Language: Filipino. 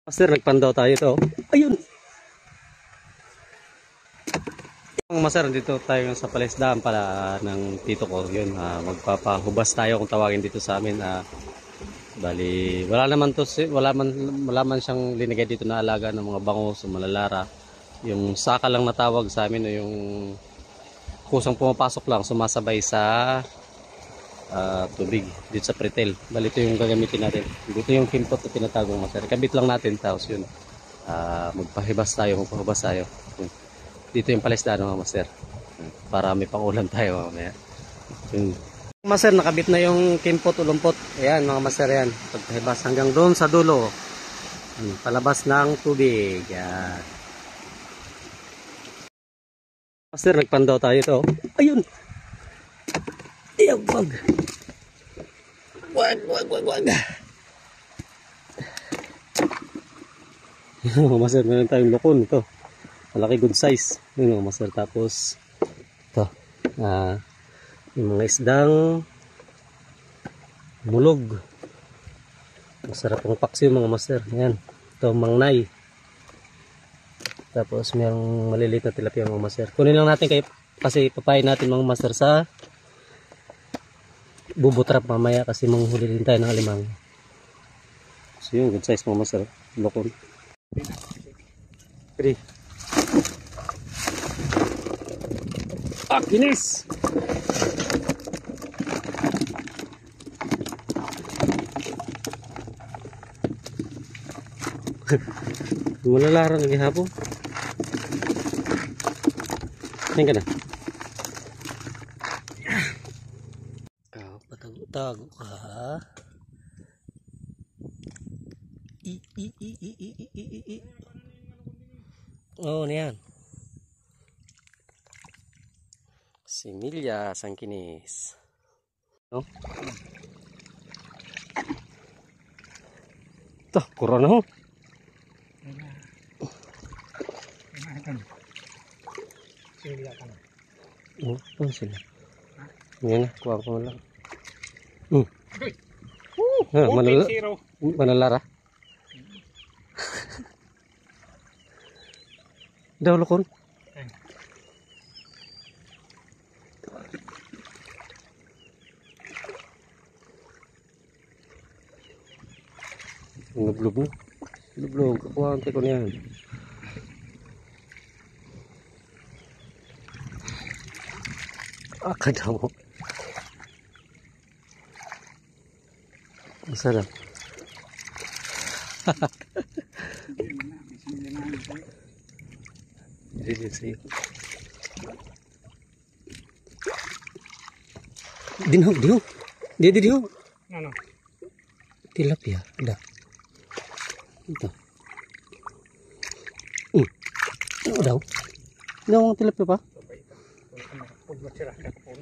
Master, nagpandaw tayo to. Ayun! Master, dito tayo sa palaisdaan pala ng tito ko. Yun, magpapahubas tayo kung tawagin dito sa amin. Bali, wala man siyang linigay dito na alaga ng mga bangus o malalara. Yung saka lang natawag sa amin o yung kusang pumapasok lang sumasabay sa tubig dito sa pretel. Bali, ito yung gagamitin natin. Dito yung kimpot na tinatagong master. Kabit lang natin tapos yun. Magpahubas tayo. Yun. Dito yung palaisdaan mga master. Para may pangulam tayo mamaya. Yun. Master, nakabit na yung kimpot o lumpot. Ayan mga master, yan. Pagpahibas hanggang doon sa dulo. Palabas ng tubig. Yan. Master, nagpandaw tayo to. Ayun! Ayaw, wag! Wag! Master, meron tayong lokon ito. Malaki, good size. Yun mga master. Tapos ito. Yung mga isdang mulog. Masarap ang paksiw mga master. Ayan. Ito mangnay. Tapos mayroong maliliit na tilapia mga master. Kunin lang natin kasi papayin natin mga master sa bubutrap mamaya kasi manghuli din tayo ng alimang. So yun, good size mga master. Lokon. Ready. Kinis! Malalarang lagi hapon. Ayan ka na. Patago-tago ka. Oo, niyan. Similya sangkinis. No? Ito, kurang na ho. Similya ka na. Oh, sila. Ngayon na, kuha ko lang. Manalara. Daw lokon. Ngeblog mo. Ngeblog. Kuha ko niyan. Kada mo. Masarap. Jadi sih. Dinhog. Dia. Ano? Tilapia. Udah. Ito. Udah. Tilapia pa? Pag masira ka po.